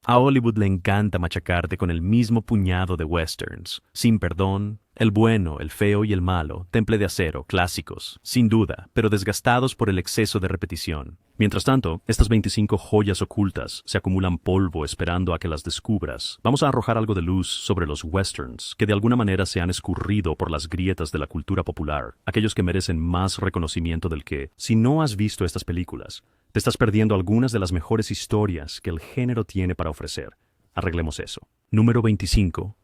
A Hollywood le encanta machacarte con el mismo puñado de westerns. Sin perdón, el bueno, el feo y el malo, Temple de Acero, clásicos, sin duda, pero desgastados por el exceso de repetición. Mientras tanto, estas 25 joyas ocultas se acumulan polvo esperando a que las descubras. Vamos a arrojar algo de luz sobre los westerns, que de alguna manera se han escurrido por las grietas de la cultura popular, aquellos que merecen más reconocimiento del que, si no has visto estas películas, te estás perdiendo algunas de las mejores historias que el género tiene para ofrecer. Arreglemos eso. Número 25.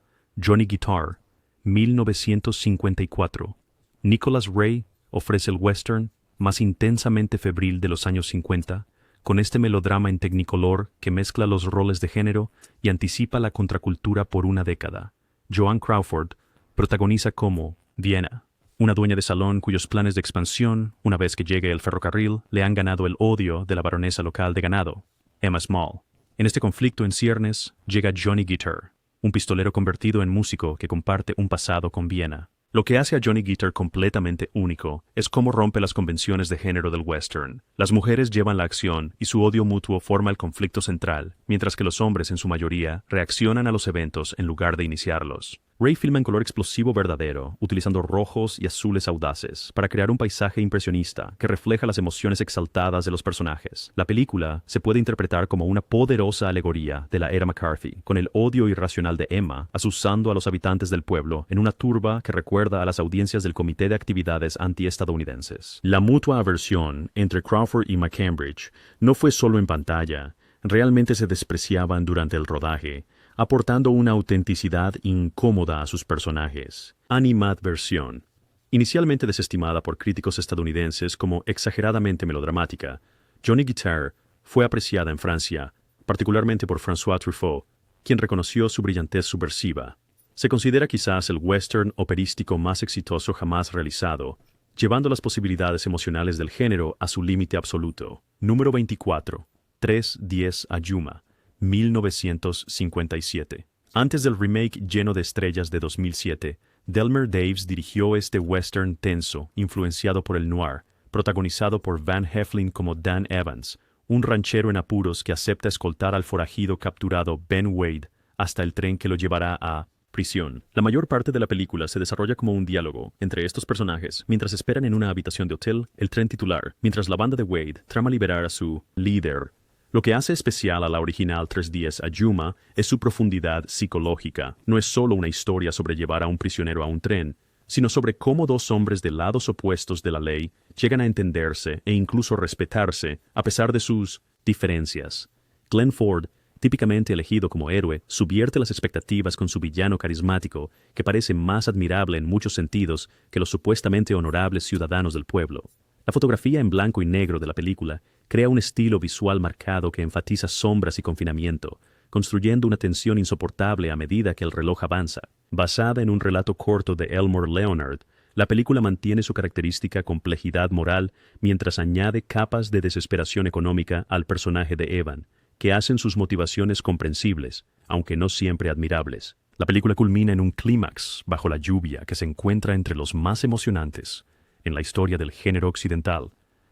Johnny Guitar, 1954. Nicholas Ray ofrece el western más intensamente febril de los años 50, con este melodrama en tecnicolor que mezcla los roles de género y anticipa la contracultura por una década. Joan Crawford protagoniza como Vienna, una dueña de salón cuyos planes de expansión, una vez que llegue el ferrocarril, le han ganado el odio de la baronesa local de ganado, Emma Small. En este conflicto en ciernes llega Johnny Guitar, un pistolero convertido en músico que comparte un pasado con Viena. Lo que hace a Johnny Guitar completamente único es cómo rompe las convenciones de género del western. Las mujeres llevan la acción y su odio mutuo forma el conflicto central, mientras que los hombres en su mayoría reaccionan a los eventos en lugar de iniciarlos. Ray filma en color explosivo verdadero, utilizando rojos y azules audaces, para crear un paisaje impresionista que refleja las emociones exaltadas de los personajes. La película se puede interpretar como una poderosa alegoría de la era McCarthy, con el odio irracional de Emma asusando a los habitantes del pueblo en una turba que recuerda a las audiencias del Comité de Actividades Antiestadounidenses. La mutua aversión entre Crawford y McCambridge no fue solo en pantalla, realmente se despreciaban durante el rodaje, aportando una autenticidad incómoda a sus personajes. Animadversión. Inicialmente desestimada por críticos estadounidenses como exageradamente melodramática, Johnny Guitar fue apreciada en Francia, particularmente por François Truffaut, quien reconoció su brillantez subversiva. Se considera quizás el western operístico más exitoso jamás realizado, llevando las posibilidades emocionales del género a su límite absoluto. Número 24. 3:10 a Yuma, 1957. Antes del remake lleno de estrellas de 2007, Delmer Daves dirigió este western tenso, influenciado por el noir, protagonizado por Van Heflin como Dan Evans, un ranchero en apuros que acepta escoltar al forajido capturado Ben Wade hasta el tren que lo llevará a prisión. La mayor parte de la película se desarrolla como un diálogo entre estos personajes mientras esperan en una habitación de hotel el tren titular, mientras la banda de Wade trama liberar a su líder. Lo que hace especial a la original 3:10 a Yuma es su profundidad psicológica. No es solo una historia sobre llevar a un prisionero a un tren, sino sobre cómo dos hombres de lados opuestos de la ley llegan a entenderse e incluso respetarse a pesar de sus diferencias. Glenn Ford, típicamente elegido como héroe, subvierte las expectativas con su villano carismático, que parece más admirable en muchos sentidos que los supuestamente honorables ciudadanos del pueblo. La fotografía en blanco y negro de la película crea un estilo visual marcado que enfatiza sombras y confinamiento, construyendo una tensión insoportable a medida que el reloj avanza. Basada en un relato corto de Elmore Leonard, la película mantiene su característica complejidad moral mientras añade capas de desesperación económica al personaje de Evan, que hacen sus motivaciones comprensibles, aunque no siempre admirables. La película culmina en un clímax bajo la lluvia que se encuentra entre los más emocionantes en la historia del género occidental,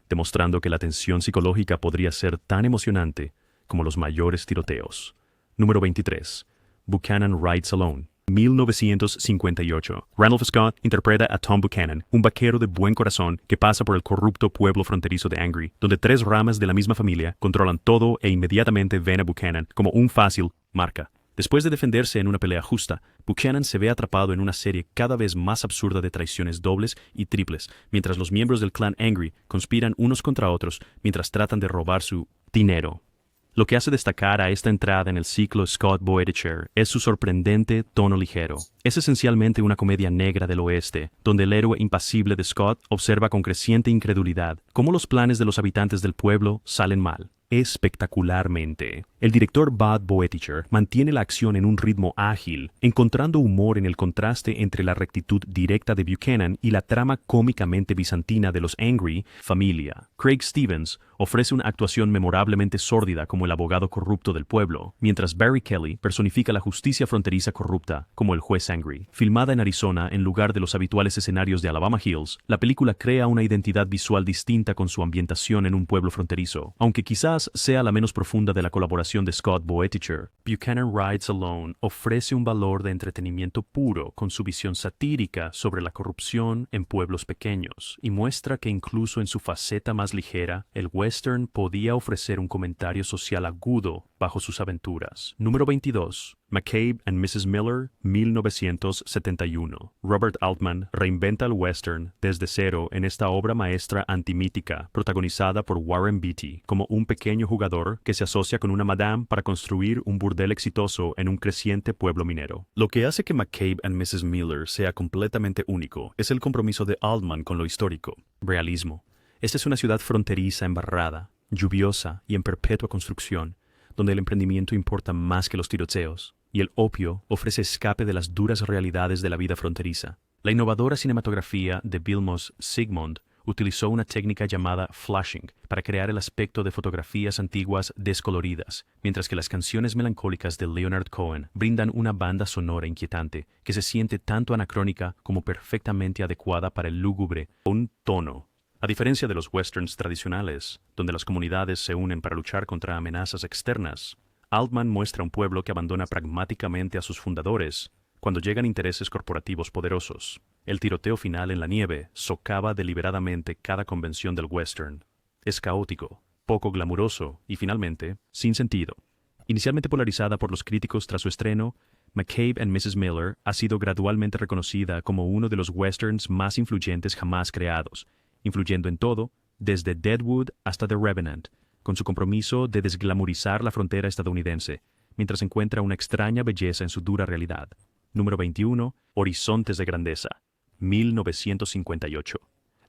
demostrando que la tensión psicológica podría ser tan emocionante como los mayores tiroteos. Número 23. Buchanan Rides Alone, 1958. Randolph Scott interpreta a Tom Buchanan, un vaquero de buen corazón que pasa por el corrupto pueblo fronterizo de Angry, donde tres ramas de la misma familia controlan todo e inmediatamente ven a Buchanan como un fácil marca. Después de defenderse en una pelea justa, Buchanan se ve atrapado en una serie cada vez más absurda de traiciones dobles y triples, mientras los miembros del clan Angry conspiran unos contra otros mientras tratan de robar su dinero. Lo que hace destacar a esta entrada en el ciclo Scott Boetticher es su sorprendente tono ligero. Es esencialmente una comedia negra del oeste, donde el héroe impasible de Scott observa con creciente incredulidad cómo los planes de los habitantes del pueblo salen mal. Espectacularmente. El director Bob Boetticher mantiene la acción en un ritmo ágil, encontrando humor en el contraste entre la rectitud directa de Buchanan y la trama cómicamente bizantina de los Angry familia. Craig Stevens ofrece una actuación memorablemente sórdida como el abogado corrupto del pueblo, mientras Barry Kelly personifica la justicia fronteriza corrupta como el juez Angry. Filmada en Arizona en lugar de los habituales escenarios de Alabama Hills, la película crea una identidad visual distinta con su ambientación en un pueblo fronterizo, aunque quizás sea la menos profunda de la colaboración adaptación de Scott Boetticher, Buchanan Rides Alone ofrece un valor de entretenimiento puro con su visión satírica sobre la corrupción en pueblos pequeños y muestra que incluso en su faceta más ligera, el western podía ofrecer un comentario social agudo bajo sus aventuras. Número 22. McCabe and Mrs. Miller, 1971. Robert Altman reinventa el western desde cero en esta obra maestra antimítica, protagonizada por Warren Beatty, como un pequeño jugador que se asocia con una madame para construir un burdel exitoso en un creciente pueblo minero. Lo que hace que McCabe and Mrs. Miller sea completamente único es el compromiso de Altman con lo histórico. Realismo. Esta es una ciudad fronteriza embarrada, lluviosa y en perpetua construcción, donde el emprendimiento importa más que los tiroteos, y el opio ofrece escape de las duras realidades de la vida fronteriza. La innovadora cinematografía de Vilmos Zsigmond utilizó una técnica llamada flashing para crear el aspecto de fotografías antiguas descoloridas, mientras que las canciones melancólicas de Leonard Cohen brindan una banda sonora inquietante que se siente tanto anacrónica como perfectamente adecuada para el lúgubre, un tono. A diferencia de los westerns tradicionales, donde las comunidades se unen para luchar contra amenazas externas, Altman muestra un pueblo que abandona pragmáticamente a sus fundadores cuando llegan intereses corporativos poderosos. El tiroteo final en la nieve socava deliberadamente cada convención del western. Es caótico, poco glamuroso y, finalmente, sin sentido. Inicialmente polarizada por los críticos tras su estreno, McCabe and Mrs. Miller ha sido gradualmente reconocida como uno de los westerns más influyentes jamás creados, influyendo en todo, desde Deadwood hasta The Revenant, con su compromiso de desglamorizar la frontera estadounidense, mientras encuentra una extraña belleza en su dura realidad. Número 21. Horizontes de Grandeza, 1958.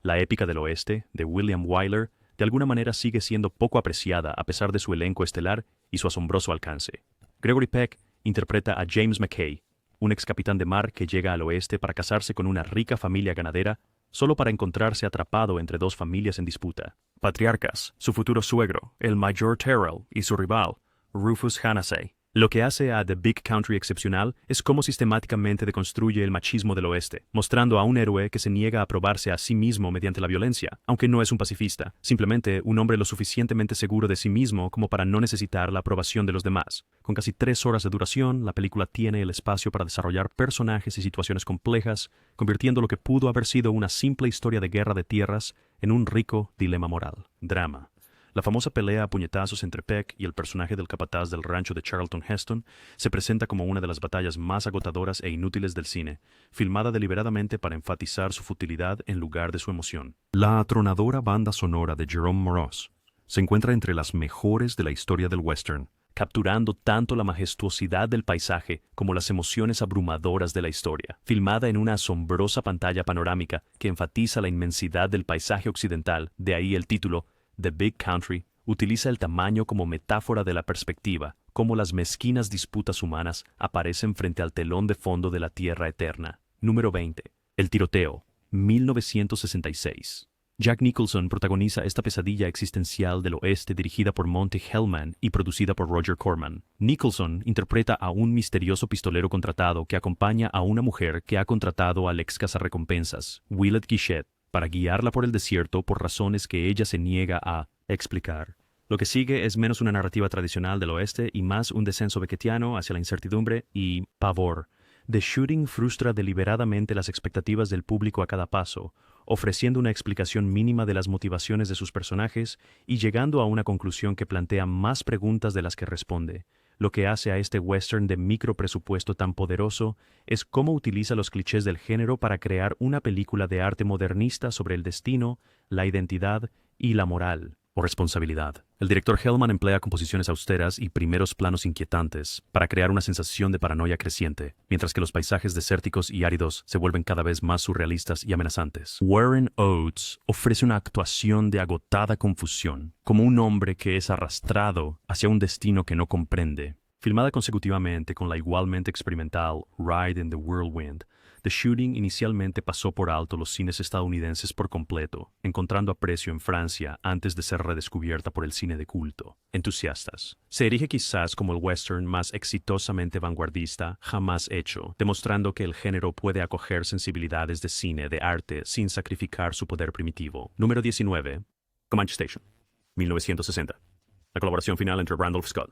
La épica del oeste, de William Wyler, de alguna manera sigue siendo poco apreciada a pesar de su elenco estelar y su asombroso alcance. Gregory Peck interpreta a James McKay, un ex capitán de mar que llega al oeste para casarse con una rica familia ganadera, solo para encontrarse atrapado entre dos familias en disputa. Patriarcas, su futuro suegro, el Major Terrell, y su rival, Rufus Hannasey. Lo que hace a The Big Country excepcional es cómo sistemáticamente deconstruye el machismo del oeste, mostrando a un héroe que se niega a probarse a sí mismo mediante la violencia, aunque no es un pacifista, simplemente un hombre lo suficientemente seguro de sí mismo como para no necesitar la aprobación de los demás. Con casi 3 horas de duración, la película tiene el espacio para desarrollar personajes y situaciones complejas, convirtiendo lo que pudo haber sido una simple historia de guerra de tierras en un rico dilema moral. Drama. La famosa pelea a puñetazos entre Peck y el personaje del capataz del rancho de Charlton Heston se presenta como una de las batallas más agotadoras e inútiles del cine, filmada deliberadamente para enfatizar su futilidad en lugar de su emoción. La atronadora banda sonora de Jerome Moroz se encuentra entre las mejores de la historia del western, capturando tanto la majestuosidad del paisaje como las emociones abrumadoras de la historia, filmada en una asombrosa pantalla panorámica que enfatiza la inmensidad del paisaje occidental, de ahí el título. The Big Country utiliza el tamaño como metáfora de la perspectiva, cómo las mezquinas disputas humanas aparecen frente al telón de fondo de la tierra eterna. Número 20. El tiroteo, 1966. Jack Nicholson protagoniza esta pesadilla existencial del oeste dirigida por Monte Hellman y producida por Roger Corman. Nicholson interpreta a un misterioso pistolero contratado que acompaña a una mujer que ha contratado al ex cazarrecompensas, Willett Guichet, para guiarla por el desierto por razones que ella se niega a explicar. Lo que sigue es menos una narrativa tradicional del oeste y más un descenso beckettiano hacia la incertidumbre y pavor. The Shooting frustra deliberadamente las expectativas del público a cada paso, ofreciendo una explicación mínima de las motivaciones de sus personajes y llegando a una conclusión que plantea más preguntas de las que responde. Lo que hace a este western de micropresupuesto tan poderoso es cómo utiliza los clichés del género para crear una película de arte modernista sobre el destino, la identidad y la moral o responsabilidad. El director Hellman emplea composiciones austeras y primeros planos inquietantes para crear una sensación de paranoia creciente, mientras que los paisajes desérticos y áridos se vuelven cada vez más surrealistas y amenazantes. Warren Oates ofrece una actuación de agotada confusión, como un hombre que es arrastrado hacia un destino que no comprende. Filmada consecutivamente con la igualmente experimental Ride in the Whirlwind, The Shooting inicialmente pasó por alto los cines estadounidenses por completo, encontrando aprecio en Francia antes de ser redescubierta por el cine de culto. Entusiastas. Se erige quizás como el western más exitosamente vanguardista jamás hecho, demostrando que el género puede acoger sensibilidades de cine de arte sin sacrificar su poder primitivo. Número 19. Comanche Station, 1960. La colaboración final entre Randolph Scott,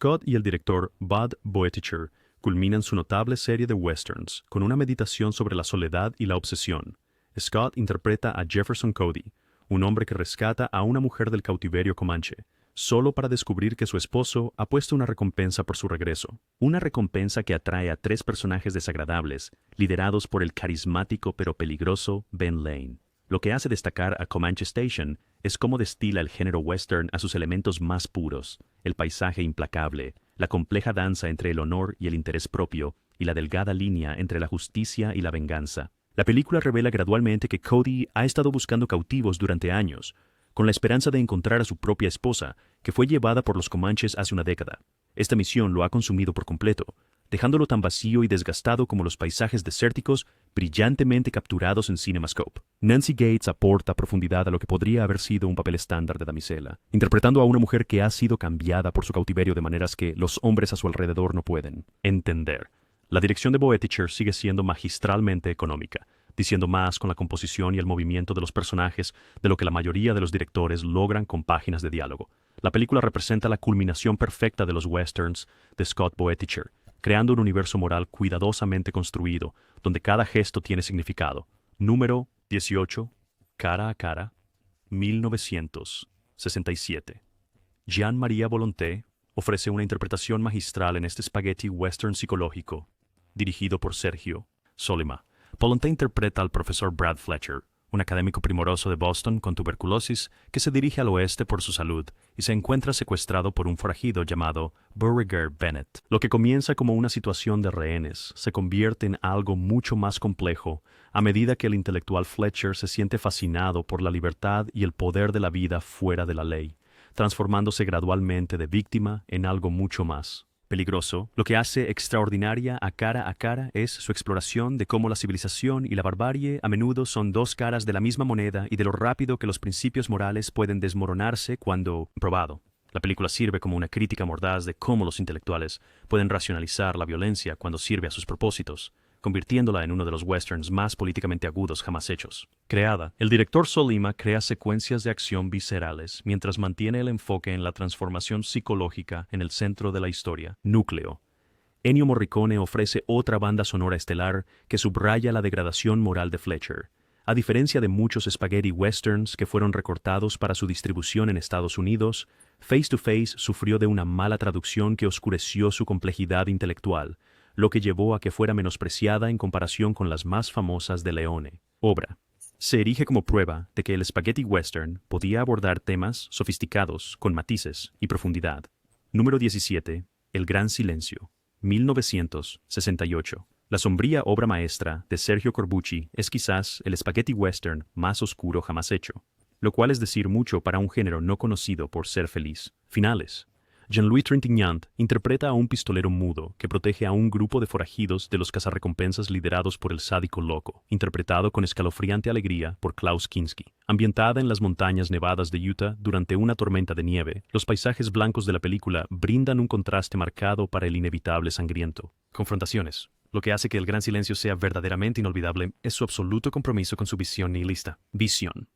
Scott y el director Bud Boeticher culminan su notable serie de westerns con una meditación sobre la soledad y la obsesión. Scott interpreta a Jefferson Cody, un hombre que rescata a una mujer del cautiverio comanche, solo para descubrir que su esposo ha puesto una recompensa por su regreso. Una recompensa que atrae a tres personajes desagradables, liderados por el carismático pero peligroso Ben Lane. Lo que hace destacar a Comanche Station es cómo destila el género western a sus elementos más puros, el paisaje implacable, la compleja danza entre el honor y el interés propio, y la delgada línea entre la justicia y la venganza. La película revela gradualmente que Cody ha estado buscando cautivos durante años, con la esperanza de encontrar a su propia esposa, que fue llevada por los comanches hace una década. Esta misión lo ha consumido por completo, dejándolo tan vacío y desgastado como los paisajes desérticos brillantemente capturados en CinemaScope. Nancy Gates aporta profundidad a lo que podría haber sido un papel estándar de damisela, interpretando a una mujer que ha sido cambiada por su cautiverio de maneras que los hombres a su alrededor no pueden entender. La dirección de Boeticher sigue siendo magistralmente económica, diciendo más con la composición y el movimiento de los personajes de lo que la mayoría de los directores logran con páginas de diálogo. La película representa la culminación perfecta de los westerns de Scott Boeticher, creando un universo moral cuidadosamente construido, donde cada gesto tiene significado. Número 18, Cara a Cara, 1967. Jean-Marie Volonté ofrece una interpretación magistral en este spaghetti western psicológico, dirigido por Sergio Solima. Volonté interpreta al profesor Brad Fletcher, un académico primoroso de Boston con tuberculosis que se dirige al oeste por su salud y se encuentra secuestrado por un forajido llamado Beauregard Bennett. Lo que comienza como una situación de rehenes se convierte en algo mucho más complejo a medida que el intelectual Fletcher se siente fascinado por la libertad y el poder de la vida fuera de la ley, transformándose gradualmente de víctima en algo mucho más peligroso. Lo que hace extraordinaria a Cara es su exploración de cómo la civilización y la barbarie a menudo son dos caras de la misma moneda y de lo rápido que los principios morales pueden desmoronarse cuando probado. La película sirve como una crítica mordaz de cómo los intelectuales pueden racionalizar la violencia cuando sirve a sus propósitos, convirtiéndola en uno de los westerns más políticamente agudos jamás hechos. Creada, el director Solima crea secuencias de acción viscerales mientras mantiene el enfoque en la transformación psicológica en el centro de la historia. Núcleo. Ennio Morricone ofrece otra banda sonora estelar que subraya la degradación moral de Fletcher. A diferencia de muchos spaghetti westerns que fueron recortados para su distribución en Estados Unidos, Face to Face sufrió de una mala traducción que oscureció su complejidad intelectual, lo que llevó a que fuera menospreciada en comparación con las más famosas de Leone. Obra. Se erige como prueba de que el spaghetti western podía abordar temas sofisticados con matices y profundidad. Número 17. El Gran Silencio, 1968. La sombría obra maestra de Sergio Corbucci es quizás el spaghetti western más oscuro jamás hecho, lo cual es decir mucho para un género no conocido por ser feliz. Finales. Jean-Louis Trintignant interpreta a un pistolero mudo que protege a un grupo de forajidos de los cazarrecompensas liderados por el sádico loco, interpretado con escalofriante alegría por Klaus Kinski. Ambientada en las montañas nevadas de Utah durante una tormenta de nieve, los paisajes blancos de la película brindan un contraste marcado para el inevitable sangriento. Confrontaciones. Lo que hace que El Gran Silencio sea verdaderamente inolvidable es su absoluto compromiso con su visión nihilista. Visión.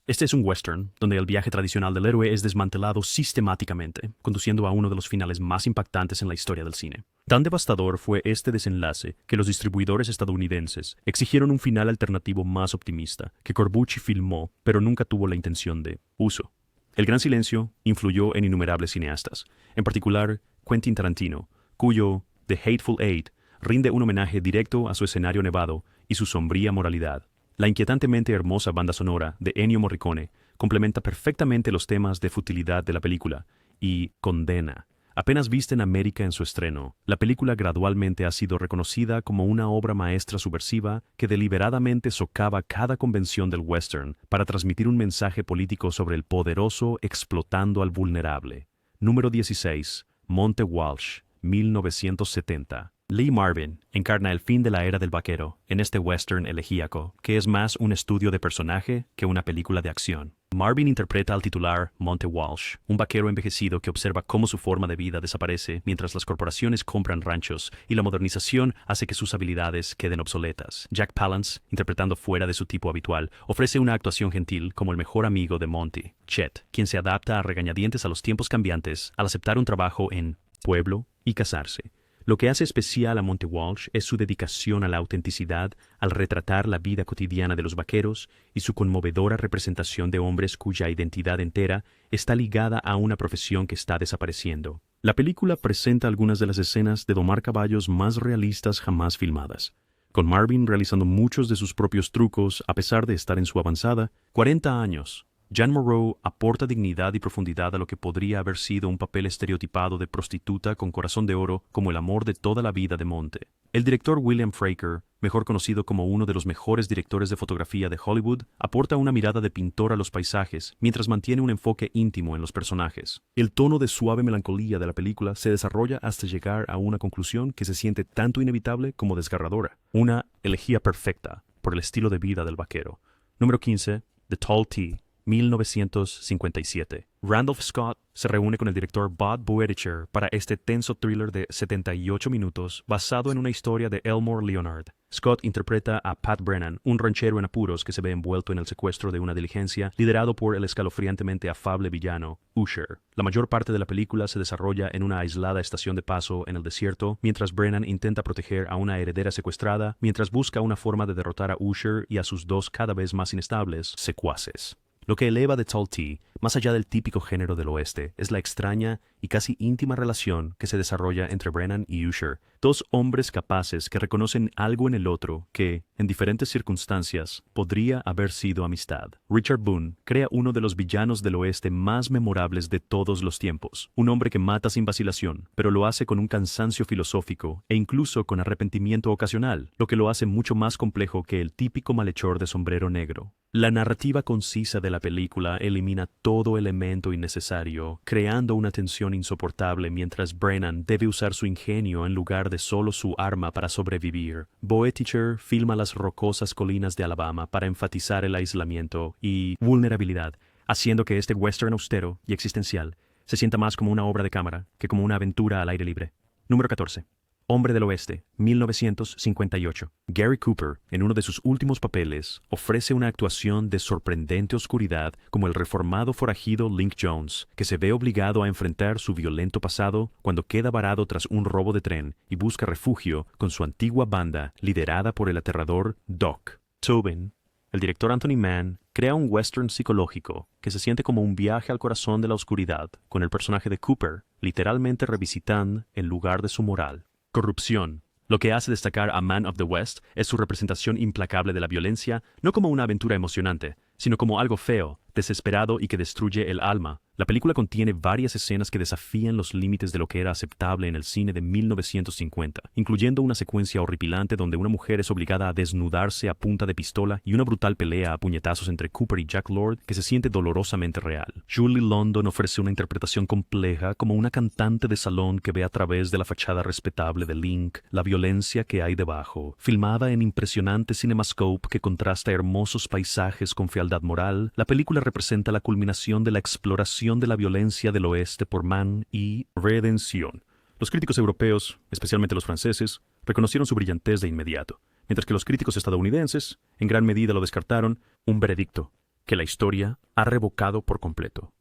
Este es un western donde el viaje tradicional del héroe es desmantelado sistemáticamente, conduciendo a uno de los finales más impactantes en la historia del cine. Tan devastador fue este desenlace que los distribuidores estadounidenses exigieron un final alternativo más optimista, que Corbucci filmó, pero nunca tuvo la intención de uso. El Gran Silencio influyó en innumerables cineastas, en particular Quentin Tarantino, cuyo The Hateful Eight rinde un homenaje directo a su escenario nevado y su sombría moralidad. La inquietantemente hermosa banda sonora de Ennio Morricone complementa perfectamente los temas de futilidad de la película y condena. Apenas vista en América en su estreno, la película gradualmente ha sido reconocida como una obra maestra subversiva que deliberadamente socava cada convención del western para transmitir un mensaje político sobre el poderoso explotando al vulnerable. Número 16. Monte Walsh, 1970. Lee Marvin encarna el fin de la era del vaquero en este western elegíaco, que es más un estudio de personaje que una película de acción. Marvin interpreta al titular Monte Walsh, un vaquero envejecido que observa cómo su forma de vida desaparece mientras las corporaciones compran ranchos y la modernización hace que sus habilidades queden obsoletas. Jack Palance, interpretando fuera de su tipo habitual, ofrece una actuación gentil como el mejor amigo de Monty, Chet, quien se adapta a regañadientes a los tiempos cambiantes al aceptar un trabajo en pueblo y casarse. Lo que hace especial a Monte Walsh es su dedicación a la autenticidad al retratar la vida cotidiana de los vaqueros y su conmovedora representación de hombres cuya identidad entera está ligada a una profesión que está desapareciendo. La película presenta algunas de las escenas de domar caballos más realistas jamás filmadas, con Marvin realizando muchos de sus propios trucos a pesar de estar en su avanzada 40 años. Jan Moreau aporta dignidad y profundidad a lo que podría haber sido un papel estereotipado de prostituta con corazón de oro como el amor de toda la vida de Monte. El director William Fraker, mejor conocido como uno de los mejores directores de fotografía de Hollywood, aporta una mirada de pintor a los paisajes mientras mantiene un enfoque íntimo en los personajes. El tono de suave melancolía de la película se desarrolla hasta llegar a una conclusión que se siente tanto inevitable como desgarradora. Una elegía perfecta por el estilo de vida del vaquero. Número 15. The Tall T. 1957. Randolph Scott se reúne con el director Bob Boeticher para este tenso thriller de 78 minutos basado en una historia de Elmore Leonard. Scott interpreta a Pat Brennan, un ranchero en apuros que se ve envuelto en el secuestro de una diligencia liderado por el escalofriantemente afable villano Usher. La mayor parte de la película se desarrolla en una aislada estación de paso en el desierto, mientras Brennan intenta proteger a una heredera secuestrada, mientras busca una forma de derrotar a Usher y a sus dos cada vez más inestables secuaces. Lo que eleva The Tall T, más allá del típico género del oeste, es la extraña y casi íntima relación que se desarrolla entre Brennan y Usher, dos hombres capaces que reconocen algo en el otro que, en diferentes circunstancias, podría haber sido amistad. Richard Boone crea uno de los villanos del oeste más memorables de todos los tiempos, un hombre que mata sin vacilación, pero lo hace con un cansancio filosófico e incluso con arrepentimiento ocasional, lo que lo hace mucho más complejo que el típico malhechor de sombrero negro. La narrativa concisa de la película elimina todo elemento innecesario, creando una tensión insoportable mientras Brennan debe usar su ingenio en lugar de solo su arma para sobrevivir. Boeticher filma las rocosas colinas de Alabama para enfatizar el aislamiento y vulnerabilidad, haciendo que este western austero y existencial se sienta más como una obra de cámara que como una aventura al aire libre. Número 14. Hombre del Oeste, 1958. Gary Cooper, en uno de sus últimos papeles, ofrece una actuación de sorprendente oscuridad como el reformado forajido Link Jones, que se ve obligado a enfrentar su violento pasado cuando queda varado tras un robo de tren y busca refugio con su antigua banda liderada por el aterrador Doc. Tobin, el director Anthony Mann, crea un western psicológico que se siente como un viaje al corazón de la oscuridad, con el personaje de Cooper literalmente revisitando el lugar de su moral. Corrupción. Lo que hace destacar a Man of the West es su representación implacable de la violencia, no como una aventura emocionante, sino como algo feo, desesperado y que destruye el alma. La película contiene varias escenas que desafían los límites de lo que era aceptable en el cine de 1950, incluyendo una secuencia horripilante donde una mujer es obligada a desnudarse a punta de pistola y una brutal pelea a puñetazos entre Cooper y Jack Lord que se siente dolorosamente real. Julie London ofrece una interpretación compleja como una cantante de salón que ve a través de la fachada respetable de Link la violencia que hay debajo. Filmada en impresionante cinemascope que contrasta hermosos paisajes con fealdad moral, la película representa la culminación de la exploración de la violencia del oeste por Mann y redención. Los críticos europeos, especialmente los franceses, reconocieron su brillantez de inmediato, mientras que los críticos estadounidenses, en gran medida lo descartaron, un veredicto que la historia ha revocado por completo.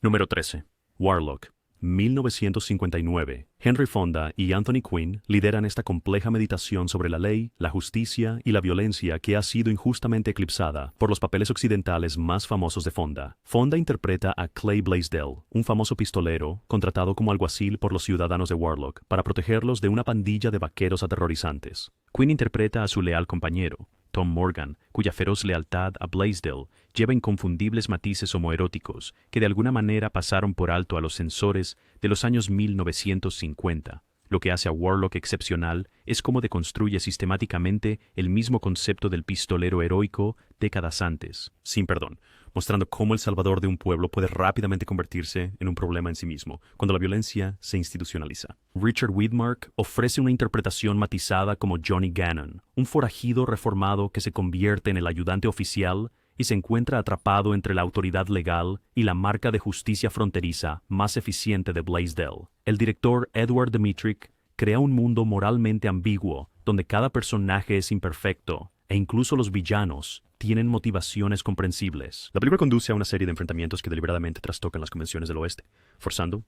Número 13. Warlock. 1959. Henry Fonda y Anthony Quinn lideran esta compleja meditación sobre la ley, la justicia y la violencia que ha sido injustamente eclipsada por los papeles occidentales más famosos de Fonda. Fonda interpreta a Clay Blaisdell, un famoso pistolero contratado como alguacil por los ciudadanos de Warlock para protegerlos de una pandilla de vaqueros aterrorizantes. Quinn interpreta a su leal compañero, Tom Morgan, cuya feroz lealtad a Blaisdell lleva inconfundibles matices homoeróticos que de alguna manera pasaron por alto a los censores de los años 1950. Lo que hace a Warlock excepcional es cómo deconstruye sistemáticamente el mismo concepto del pistolero heroico décadas antes, sin perdón, mostrando cómo el salvador de un pueblo puede rápidamente convertirse en un problema en sí mismo, cuando la violencia se institucionaliza. Richard Widmark ofrece una interpretación matizada como Johnny Gannon, un forajido reformado que se convierte en el ayudante oficial y se encuentra atrapado entre la autoridad legal y la marca de justicia fronteriza más eficiente de Blaisdell. El director Edward Dmytryk crea un mundo moralmente ambiguo, donde cada personaje es imperfecto, e incluso los villanos tienen motivaciones comprensibles. La película conduce a una serie de enfrentamientos que deliberadamente trastocan las convenciones del oeste, forzando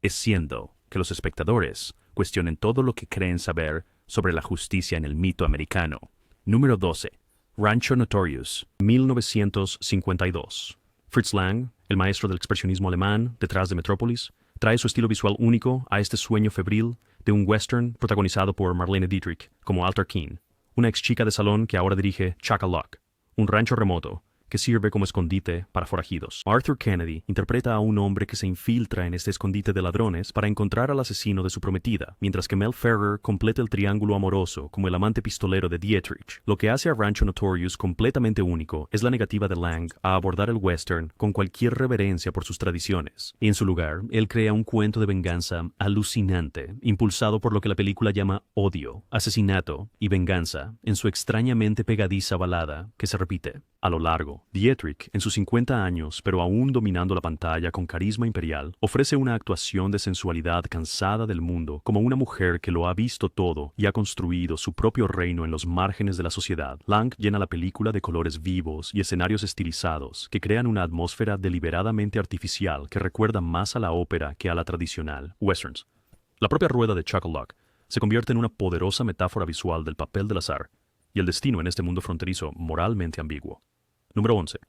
haciendo que los espectadores cuestionen todo lo que creen saber sobre la justicia en el mito americano. Número 12. Rancho Notorious, 1952. Fritz Lang, el maestro del expresionismo alemán detrás de Metrópolis, trae su estilo visual único a este sueño febril de un western protagonizado por Marlene Dietrich como Alta Keen, una ex chica de salón que ahora dirige Chock-a-Lock, un rancho remoto que sirve como escondite para forajidos. Arthur Kennedy interpreta a un hombre que se infiltra en este escondite de ladrones para encontrar al asesino de su prometida, mientras que Mel Ferrer completa el triángulo amoroso como el amante pistolero de Dietrich. Lo que hace a Rancho Notorious completamente único es la negativa de Lang a abordar el western con cualquier reverencia por sus tradiciones. En su lugar, él crea un cuento de venganza alucinante, impulsado por lo que la película llama odio, asesinato y venganza, en su extrañamente pegadiza balada que se repite a lo largo. Dietrich, en sus 50 años, pero aún dominando la pantalla con carisma imperial, ofrece una actuación de sensualidad cansada del mundo, como una mujer que lo ha visto todo y ha construido su propio reino en los márgenes de la sociedad. Lang llena la película de colores vivos y escenarios estilizados que crean una atmósfera deliberadamente artificial que recuerda más a la ópera que a la tradicional westerns. La propia rueda de Chock-a-Lock se convierte en una poderosa metáfora visual del papel del azar y el destino en este mundo fronterizo moralmente ambiguo. Número 11.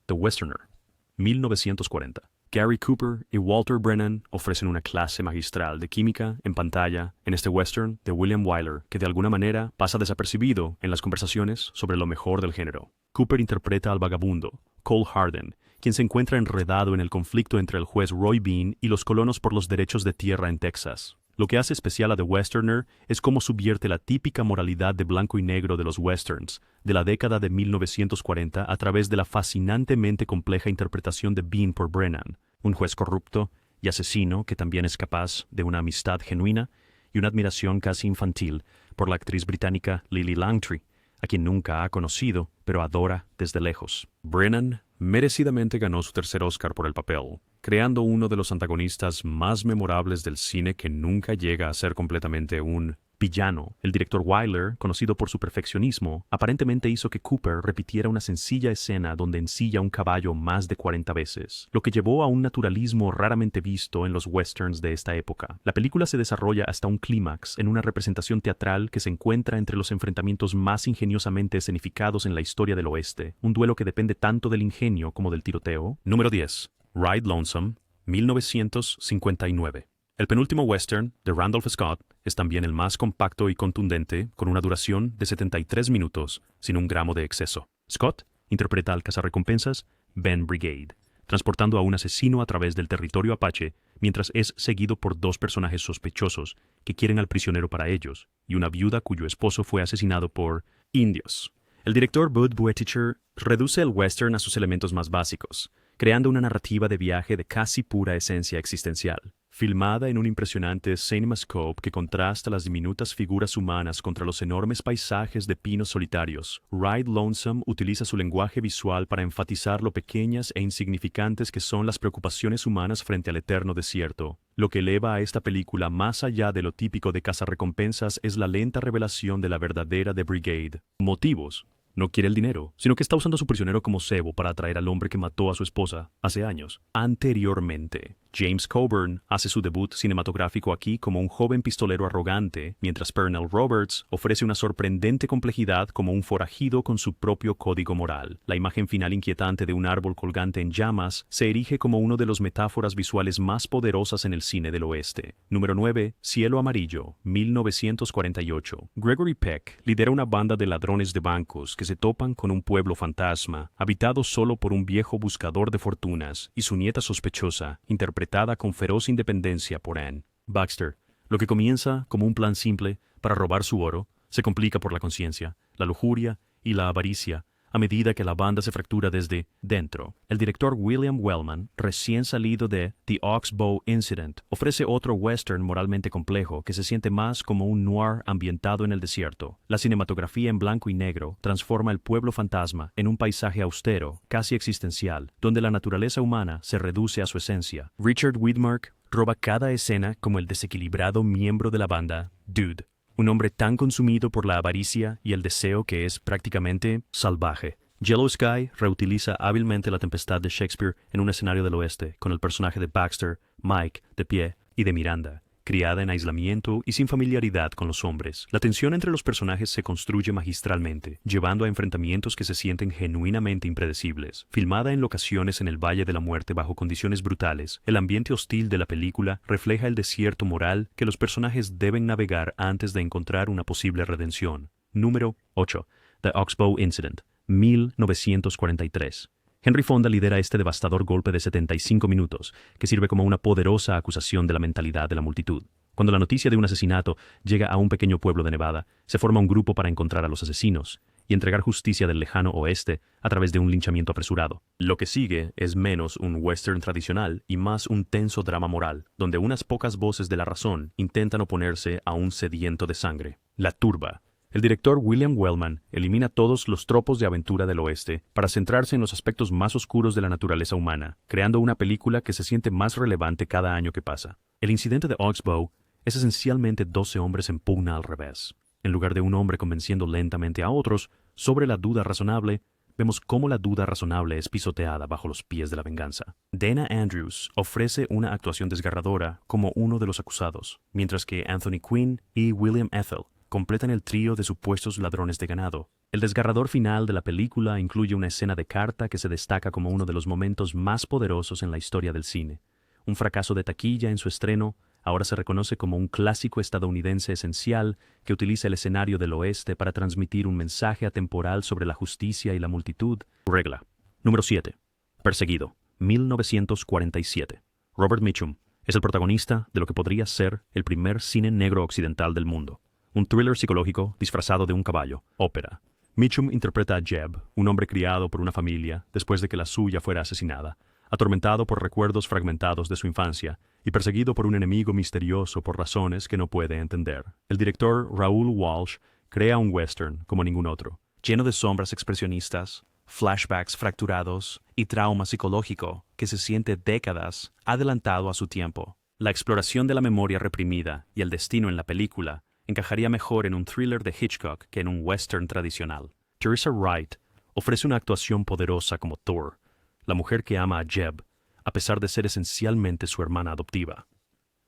The Westerner, 1940. Gary Cooper y Walter Brennan ofrecen una clase magistral de química en pantalla en este western de William Wyler que de alguna manera pasa desapercibido en las conversaciones sobre lo mejor del género. Cooper interpreta al vagabundo, Cole Harden, quien se encuentra enredado en el conflicto entre el juez Roy Bean y los colonos por los derechos de tierra en Texas. Lo que hace especial a The Westerner es cómo subvierte la típica moralidad de blanco y negro de los westerns de la década de 1940 a través de la fascinantemente compleja interpretación de Bean por Brennan, un juez corrupto y asesino que también es capaz de una amistad genuina y una admiración casi infantil por la actriz británica Lily Langtry, a quien nunca ha conocido, pero adora desde lejos. Brennan merecidamente ganó su tercer Oscar por el papel, creando uno de los antagonistas más memorables del cine que nunca llega a ser completamente un villano. El director Wyler, conocido por su perfeccionismo, aparentemente hizo que Cooper repitiera una sencilla escena donde ensilla un caballo más de 40 veces, lo que llevó a un naturalismo raramente visto en los westerns de esta época. La película se desarrolla hasta un clímax en una representación teatral que se encuentra entre los enfrentamientos más ingeniosamente escenificados en la historia del oeste, un duelo que depende tanto del ingenio como del tiroteo. Número 10. Ride Lonesome, 1959. El penúltimo western de Randolph Scott es también el más compacto y contundente, con una duración de 73 minutos, sin un gramo de exceso. Scott interpreta al cazarrecompensas Ben Brigade, transportando a un asesino a través del territorio apache, mientras es seguido por dos personajes sospechosos que quieren al prisionero para ellos, y una viuda cuyo esposo fue asesinado por indios. El director Bud Bueticher reduce el western a sus elementos más básicos, creando una narrativa de viaje de casi pura esencia existencial. Filmada en un impresionante cinemascope que contrasta las diminutas figuras humanas contra los enormes paisajes de pinos solitarios, Ride Lonesome utiliza su lenguaje visual para enfatizar lo pequeñas e insignificantes que son las preocupaciones humanas frente al eterno desierto. Lo que eleva a esta película más allá de lo típico de cazarrecompensas es la lenta revelación de la verdadera The Brigade. Motivos. No quiere el dinero, sino que está usando a su prisionero como cebo para atraer al hombre que mató a su esposa hace años. Anteriormente, James Coburn hace su debut cinematográfico aquí como un joven pistolero arrogante, mientras Pernell Roberts ofrece una sorprendente complejidad como un forajido con su propio código moral. La imagen final inquietante de un árbol colgante en llamas se erige como uno de los metáforas visuales más poderosas en el cine del oeste. Número 9. Cielo Amarillo, 1948. Gregory Peck lidera una banda de ladrones de bancos que se topan con un pueblo fantasma, habitado solo por un viejo buscador de fortunas y su nieta sospechosa, interpretada con feroz independencia por Anne Baxter. Lo que comienza como un plan simple para robar su oro, se complica por la conciencia, la lujuria y la avaricia, a medida que la banda se fractura desde dentro. El director William Wellman, recién salido de The Oxbow Incident, ofrece otro western moralmente complejo que se siente más como un noir ambientado en el desierto. La cinematografía en blanco y negro transforma el pueblo fantasma en un paisaje austero, casi existencial, donde la naturaleza humana se reduce a su esencia. Richard Widmark roba cada escena como el desequilibrado miembro de la banda, Dude. Un hombre tan consumido por la avaricia y el deseo que es prácticamente salvaje. Yellow Sky reutiliza hábilmente la tempestad de Shakespeare en un escenario del oeste, con el personaje de Baxter, Mike, de pie, y de Miranda, criada en aislamiento y sin familiaridad con los hombres. La tensión entre los personajes se construye magistralmente, llevando a enfrentamientos que se sienten genuinamente impredecibles. Filmada en locaciones en el Valle de la Muerte bajo condiciones brutales, el ambiente hostil de la película refleja el desierto moral que los personajes deben navegar antes de encontrar una posible redención. Número 8. The Oxbow Incident, 1943. Henry Fonda lidera este devastador golpe de 75 minutos, que sirve como una poderosa acusación de la mentalidad de la multitud. Cuando la noticia de un asesinato llega a un pequeño pueblo de Nevada, se forma un grupo para encontrar a los asesinos y entregar justicia del lejano oeste a través de un linchamiento apresurado. Lo que sigue es menos un western tradicional y más un tenso drama moral, donde unas pocas voces de la razón intentan oponerse a un sediento de sangre. La turba. El director William Wellman elimina todos los tropos de aventura del oeste para centrarse en los aspectos más oscuros de la naturaleza humana, creando una película que se siente más relevante cada año que pasa. El incidente de Oxbow es esencialmente 12 hombres en pugna al revés. En lugar de un hombre convenciendo lentamente a otros sobre la duda razonable, vemos cómo la duda razonable es pisoteada bajo los pies de la venganza. Dana Andrews ofrece una actuación desgarradora como uno de los acusados, mientras que Anthony Quinn y William Ethel completan el trío de supuestos ladrones de ganado. El desgarrador final de la película incluye una escena de carta que se destaca como uno de los momentos más poderosos en la historia del cine. Un fracaso de taquilla en su estreno, ahora se reconoce como un clásico estadounidense esencial que utiliza el escenario del oeste para transmitir un mensaje atemporal sobre la justicia y la multitud. Regla. Número 7. Perseguido, 1947. Robert Mitchum es el protagonista de lo que podría ser el primer cine negro occidental del mundo. Un thriller psicológico disfrazado de un caballo, ópera. Mitchum interpreta a Jeb, un hombre criado por una familia después de que la suya fuera asesinada, atormentado por recuerdos fragmentados de su infancia y perseguido por un enemigo misterioso por razones que no puede entender. El director Raoul Walsh crea un western como ningún otro, lleno de sombras expresionistas, flashbacks fracturados y trauma psicológico que se siente décadas adelantado a su tiempo. La exploración de la memoria reprimida y el destino en la película encajaría mejor en un thriller de Hitchcock que en un western tradicional. Teresa Wright ofrece una actuación poderosa como Thor, la mujer que ama a Jeb, a pesar de ser esencialmente su hermana adoptiva.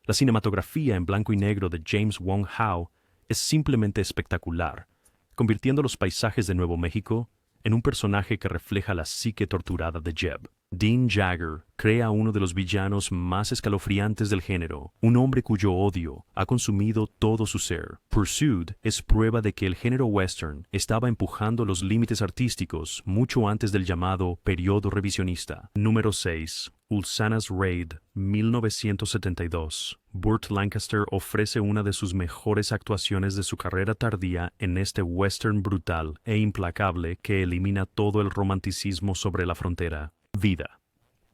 La cinematografía en blanco y negro de James Wong Howe es simplemente espectacular, convirtiendo los paisajes de Nuevo México en un personaje que refleja la psique torturada de Jeb. Dean Jagger crea uno de los villanos más escalofriantes del género, un hombre cuyo odio ha consumido todo su ser. Pursued es prueba de que el género western estaba empujando los límites artísticos mucho antes del llamado periodo revisionista. Número 6. Ulsana's Raid, 1972. Burt Lancaster ofrece una de sus mejores actuaciones de su carrera tardía en este western brutal e implacable que elimina todo el romanticismo sobre la frontera. Vida.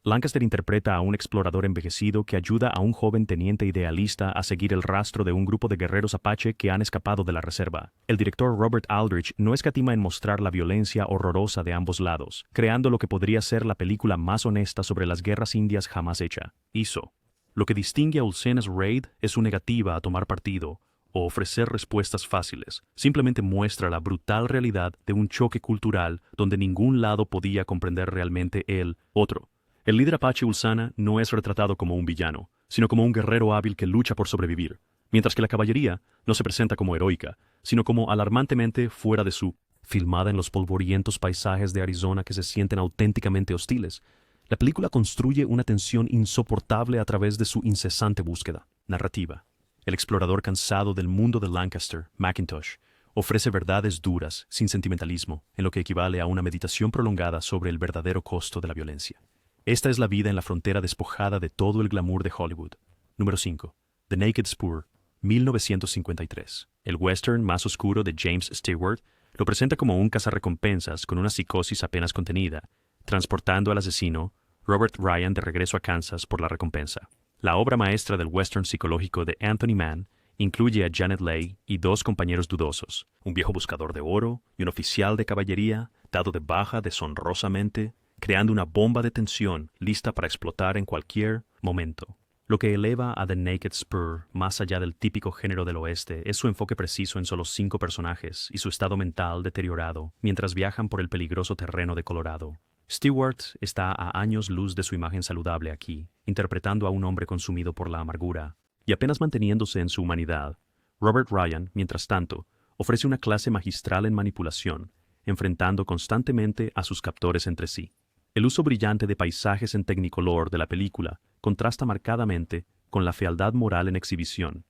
Lancaster interpreta a un explorador envejecido que ayuda a un joven teniente idealista a seguir el rastro de un grupo de guerreros apache que han escapado de la reserva. El director Robert Aldrich no escatima en mostrar la violencia horrorosa de ambos lados, creando lo que podría ser la película más honesta sobre las guerras indias jamás hecha. Hizo. Lo que distingue a Ulsana's Raid es su negativa a tomar partido o ofrecer respuestas fáciles. Simplemente muestra la brutal realidad de un choque cultural donde ningún lado podía comprender realmente el otro. El líder apache Ulsana no es retratado como un villano, sino como un guerrero hábil que lucha por sobrevivir, mientras que la caballería no se presenta como heroica, sino como alarmantemente fuera de su. Filmada en los polvorientos paisajes de Arizona que se sienten auténticamente hostiles, la película construye una tensión insoportable a través de su incesante búsqueda. Narrativa. El explorador cansado del mundo de Lancaster, McIntosh, ofrece verdades duras, sin sentimentalismo, en lo que equivale a una meditación prolongada sobre el verdadero costo de la violencia. Esta es la vida en la frontera despojada de todo el glamour de Hollywood. Número 5. The Naked Spur, 1953. El western más oscuro de James Stewart lo presenta como un cazarrecompensas con una psicosis apenas contenida, transportando al asesino, Robert Ryan, de regreso a Kansas por la recompensa. La obra maestra del western psicológico de Anthony Mann incluye a Janet Leigh y dos compañeros dudosos, un viejo buscador de oro y un oficial de caballería dado de baja deshonrosamente, creando una bomba de tensión lista para explotar en cualquier momento. Lo que eleva a The Naked Spur más allá del típico género del oeste es su enfoque preciso en solo 5 personajes y su estado mental deteriorado mientras viajan por el peligroso terreno de Colorado. Stewart está a años luz de su imagen saludable aquí, interpretando a un hombre consumido por la amargura, Y apenas manteniéndose en su humanidad, Robert Ryan, mientras tanto, ofrece una clase magistral en manipulación, enfrentando constantemente a sus captores entre sí. El uso brillante de paisajes en Technicolor de la película contrasta marcadamente con la fealdad moral en exhibición.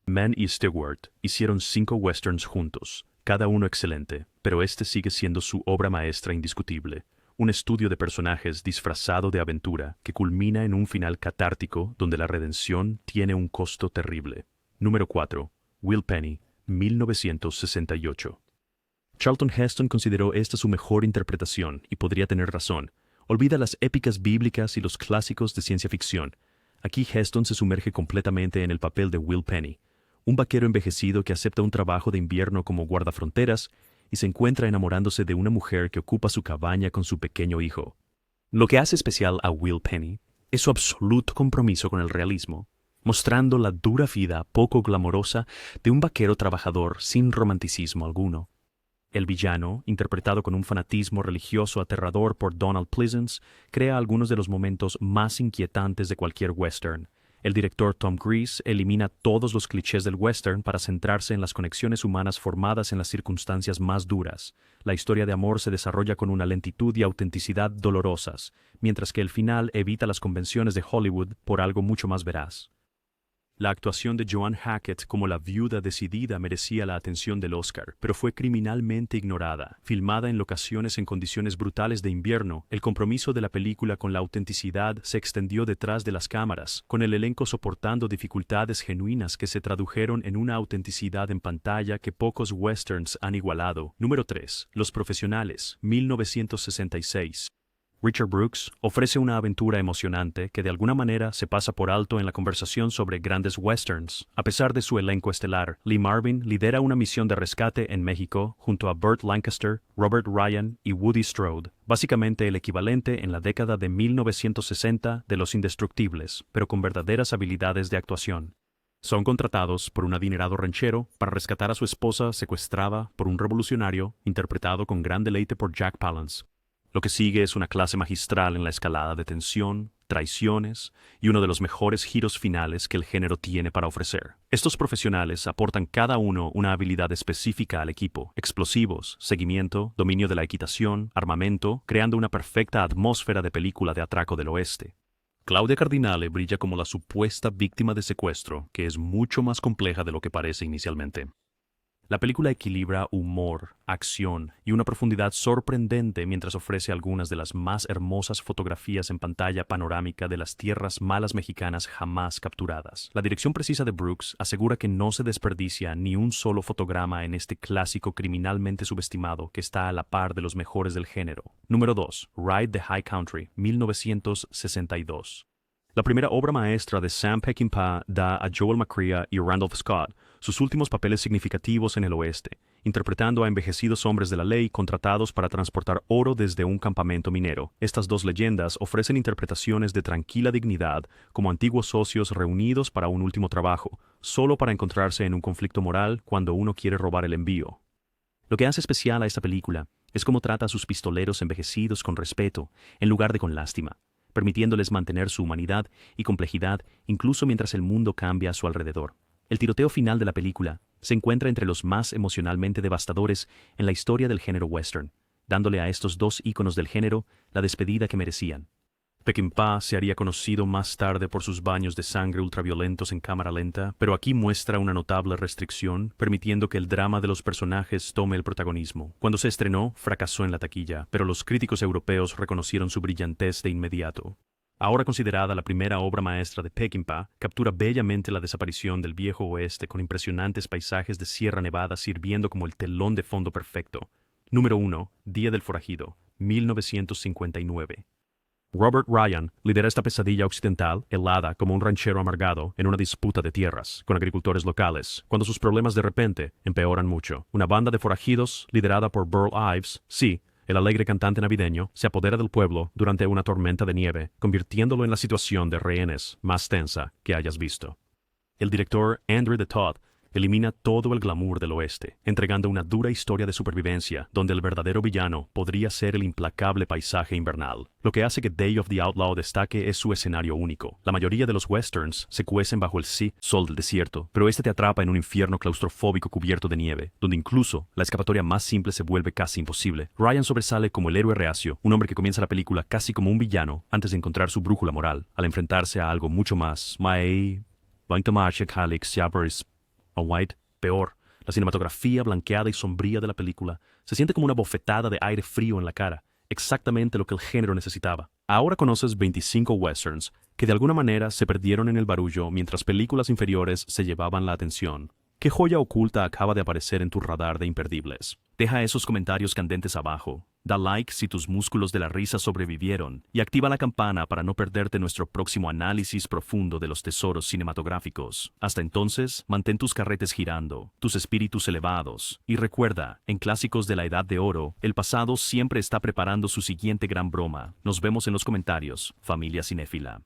Mann y Stewart hicieron 5 westerns juntos, cada uno excelente, pero este sigue siendo su obra maestra indiscutible, un estudio de personajes disfrazado de aventura que culmina en un final catártico donde la redención tiene un costo terrible. Número 4. Will Penny, 1968. Charlton Heston consideró esta su mejor interpretación y podría tener razón. Olvida las épicas bíblicas y los clásicos de ciencia ficción. Aquí Heston se sumerge completamente en el papel de Will Penny, un vaquero envejecido que acepta un trabajo de invierno como guardafronteras y se encuentra enamorándose de una mujer que ocupa su cabaña con su pequeño hijo. Lo que hace especial a Will Penny es su absoluto compromiso con el realismo, mostrando la dura vida poco glamorosa de un vaquero trabajador sin romanticismo alguno. El villano, interpretado con un fanatismo religioso aterrador por Donald Pleasence, crea algunos de los momentos más inquietantes de cualquier western. El director Tom Gries elimina todos los clichés del western para centrarse en las conexiones humanas formadas en las circunstancias más duras. La historia de amor se desarrolla con una lentitud y autenticidad dolorosas, mientras que el final evita las convenciones de Hollywood por algo mucho más veraz. La actuación de Joan Hackett como la viuda decidida merecía la atención del Oscar, pero fue criminalmente ignorada. Filmada en locaciones en condiciones brutales de invierno, el compromiso de la película con la autenticidad se extendió detrás de las cámaras, con el elenco soportando dificultades genuinas que se tradujeron en una autenticidad en pantalla que pocos westerns han igualado. Número 3. Los Profesionales, 1966. Richard Brooks ofrece una aventura emocionante que de alguna manera se pasa por alto en la conversación sobre grandes westerns. A pesar de su elenco estelar, Lee Marvin lidera una misión de rescate en México junto a Burt Lancaster, Robert Ryan y Woody Strode, básicamente el equivalente en la década de 1960 de Los Indestructibles, pero con verdaderas habilidades de actuación. Son contratados por un adinerado ranchero para rescatar a su esposa secuestrada por un revolucionario interpretado con gran deleite por Jack Palance. Lo que sigue es una clase magistral en la escalada de tensión, traiciones y uno de los mejores giros finales que el género tiene para ofrecer. Estos profesionales aportan cada uno una habilidad específica al equipo: explosivos, seguimiento, dominio de la equitación, armamento, creando una perfecta atmósfera de película de atraco del oeste. Claudia Cardinale brilla como la supuesta víctima de secuestro, que es mucho más compleja de lo que parece inicialmente. La película equilibra humor, acción y una profundidad sorprendente mientras ofrece algunas de las más hermosas fotografías en pantalla panorámica de las tierras malas mexicanas jamás capturadas. La dirección precisa de Brooks asegura que no se desperdicia ni un solo fotograma en este clásico criminalmente subestimado que está a la par de los mejores del género. Número 2. Ride the High Country, 1962. La primera obra maestra de Sam Peckinpah da a Joel McCrea y Randolph Scott sus últimos papeles significativos en el oeste, interpretando a envejecidos hombres de la ley contratados para transportar oro desde un campamento minero. Estas dos leyendas ofrecen interpretaciones de tranquila dignidad como antiguos socios reunidos para un último trabajo, solo para encontrarse en un conflicto moral cuando uno quiere robar el envío. Lo que hace especial a esta película es cómo trata a sus pistoleros envejecidos con respeto, en lugar de con lástima, permitiéndoles mantener su humanidad y complejidad incluso mientras el mundo cambia a su alrededor. El tiroteo final de la película se encuentra entre los más emocionalmente devastadores en la historia del género western, dándole a estos dos íconos del género la despedida que merecían. Peckinpah se haría conocido más tarde por sus baños de sangre ultraviolentos en cámara lenta, pero aquí muestra una notable restricción, permitiendo que el drama de los personajes tome el protagonismo. Cuando se estrenó, fracasó en la taquilla, pero los críticos europeos reconocieron su brillantez de inmediato. Ahora considerada la primera obra maestra de Peckinpah, captura bellamente la desaparición del viejo oeste con impresionantes paisajes de Sierra Nevada sirviendo como el telón de fondo perfecto. Número 1. Día del Forajido, 1959. Robert Ryan lidera esta pesadilla occidental, helada como un ranchero amargado, en una disputa de tierras con agricultores locales, cuando sus problemas de repente empeoran mucho. Una banda de forajidos, liderada por Burl Ives, sí, el alegre cantante navideño, se apodera del pueblo durante una tormenta de nieve, convirtiéndolo en la situación de rehenes más tensa que hayas visto. El director Andrew de Todd elimina todo el glamour del oeste, entregando una dura historia de supervivencia donde el verdadero villano podría ser el implacable paisaje invernal. Lo que hace que Day of the Outlaw destaque es su escenario único. La mayoría de los westerns se cuecen bajo el sol del desierto, pero este te atrapa en un infierno claustrofóbico cubierto de nieve, donde incluso la escapatoria más simple se vuelve casi imposible. Ryan sobresale como el héroe reacio, un hombre que comienza la película casi como un villano antes de encontrar su brújula moral, al enfrentarse a algo mucho más. Peor, la cinematografía blanqueada y sombría de la película se siente como una bofetada de aire frío en la cara, exactamente lo que el género necesitaba. Ahora conoces 25 westerns que de alguna manera se perdieron en el barullo mientras películas inferiores se llevaban la atención. ¿Qué joya oculta acaba de aparecer en tu radar de imperdibles? Deja esos comentarios candentes abajo. Da like si tus músculos de la risa sobrevivieron y activa la campana para no perderte nuestro próximo análisis profundo de los tesoros cinematográficos. Hasta entonces, mantén tus carretes girando, tus espíritus elevados y recuerda, en clásicos de la Edad de Oro, el pasado siempre está preparando su siguiente gran broma. Nos vemos en los comentarios, familia cinéfila.